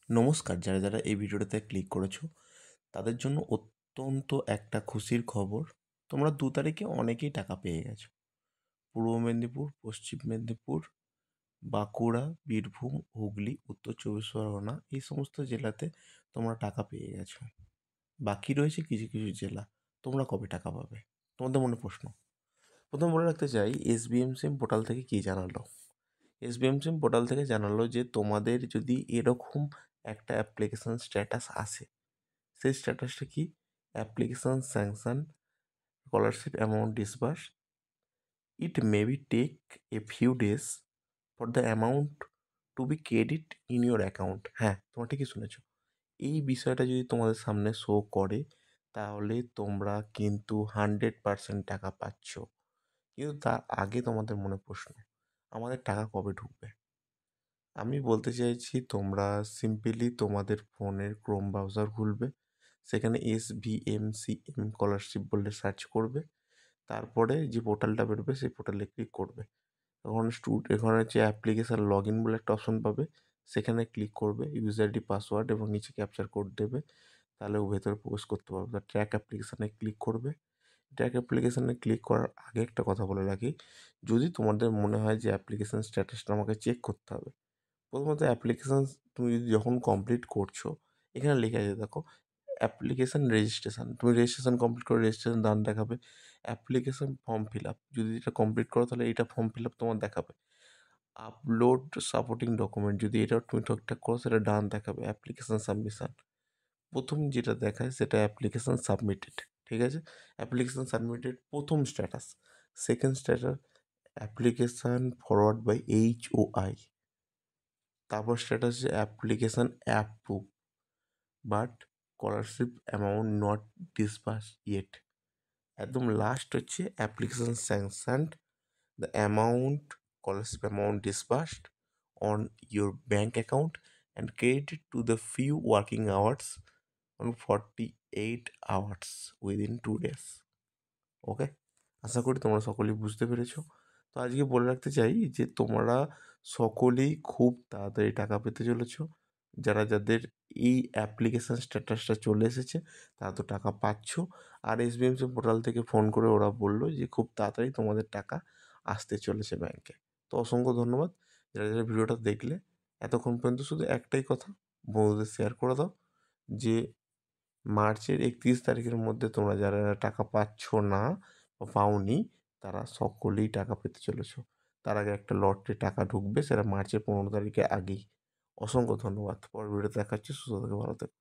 নমস্কার, যারা এই ভিডিওটাতে ক্লিক করেছো তাদের জন্য অত্যন্ত একটা খুশির খবর। তোমরা 2 তারিখে অনেকেই টাকা পেয়ে গেছো। পূর্ব মেদিনীপুর, পশ্চিম মেদিনীপুর, বাঁকুড়া, বীরভূম, হুগলি, উত্তর চব্বিশ পরগনা এই সমস্ত জেলাতে তোমরা টাকা পেয়ে গেছো। বাকি রয়েছে কিছু কিছু জেলা। তোমরা কবে টাকা পাবে? তোমাদের মনে প্রশ্ন। প্রথম বলে রাখতে চাই, SBM পোর্টাল থেকে কী জানালো? SBM পোর্টাল থেকে জানালো যে তোমাদের যদি এরকম একটা অ্যাপ্লিকেশন স্ট্যাটাস আসে, সেই স্ট্যাটাসটা কি? Application sanction, scholarship amount disburse, it may be take a few days for the amount to be credit in your account. হ্যাঁ, তোমরা ঠিকই শুনেছো। এই বিষয়টা যদি তোমাদের সামনে শো করে তাহলে তোমরা কিন্তু 100% টাকা পাচ্ছ। কিন্তু তার আগে তোমাদের মনে প্রশ্ন, আমাদের টাকা কবে ঢুকবে? আমি বলতে চাইছি, তোমরা সিম্পলি তোমাদের ফোনের ক্রোম ব্রাউজার খুলবে, সেখানে SBMCM স্কলারশিপ বলে সার্চ করবে, তারপরে যে পোর্টালটা বেরোবে সেই পোর্টালে ক্লিক করবে। তখন এখানে হচ্ছে অ্যাপ্লিকেশান লগ ইন বলে একটা অপশন পাবে, সেখানে ক্লিক করবে, ইউজার আইডি পাসওয়ার্ড এবং নিচে ক্যাপচার কোড দেবে, তাহলে ও ভেতরে প্রবেশ করতে পারবে। ট্র্যাক অ্যাপ্লিকেশানে ক্লিক করবে। ট্র্যাক অ্যাপ্লিকেশানে ক্লিক করার আগে একটা কথা বলে রাখি, যদি তোমাদের মনে হয় যে অ্যাপ্লিকেশান স্ট্যাটাসটা আমাকে চেক করতে হবে, প্রথমত অ্যাপ্লিকেশান তুমি যদি যখন কমপ্লিট করছো, এখানে লেখা আছে দেখো, অ্যাপ্লিকেশান রেজিস্ট্রেশন। তুমি রেজিস্ট্রেশন কমপ্লিট করে রেজিস্ট্রেশন ডান দেখাবে। অ্যাপ্লিকেশান ফর্ম ফিল আপ, যদি এটা কমপ্লিট করো তাহলে এটা ফর্ম ফিল আপ তোমার দেখাবে। আপলোড সাপোর্টিং ডকুমেন্ট, যদি এটাও তুমি ঠিকঠাক করো সেটা ডান দেখাবে। অ্যাপ্লিকেশান সাবমিশন, প্রথম যেটা দেখায় সেটা অ্যাপ্লিকেশান সাবমিটেড, ঠিক আছে? অ্যাপ্লিকেশান সাবমিটেড প্রথম status. Second status, application forward by HOI। তারপর স্ট্যাটাস হচ্ছে application approve but scholarship amount not disburse yet. একদম লাস্ট হচ্ছে application sanctioned, the amount scholarship amount disbursed on your bank account and credited to the few working hours on 48 hours within 2 days। Okay, আশা করি তোমরা সকলেই বুঝতে পেরেছো। তো আজকে বলে রাখতে চাই যে তোমরা সকলেই খুব তাড়াতাড়ি টাকা পেতে চলেছো। যাদের এই অ্যাপ্লিকেশান স্ট্যাটাসটা চলে এসেছে তারা তো টাকা পাচ্ছ। আর SBMC পোর্টাল থেকে ফোন করে ওরা বলল যে খুব তাড়াতাড়ি তোমাদের টাকা আসতে চলেছে ব্যাংকে। তো অসংখ্য ধন্যবাদ যারা ভিডিওটা দেখলে এতক্ষণ পর্যন্ত। শুধু একটাই কথা, বন্ধুদের শেয়ার করে দাও যে মার্চের 31 তারিখের মধ্যে তোমরা যারা টাকা পাচ্ছ না বা পাওনি, তারা সকলেই টাকা পেতে চলেছ। তার আগে একটা লটে টাকা ঢুকবে, সেটা মার্চের 15 তারিখের আগেই। অসংখ্য ধন্যবাদ। পরের ভিডিওতে দেখা হচ্ছে। সুস্থ থেকো, ভালো থেকো।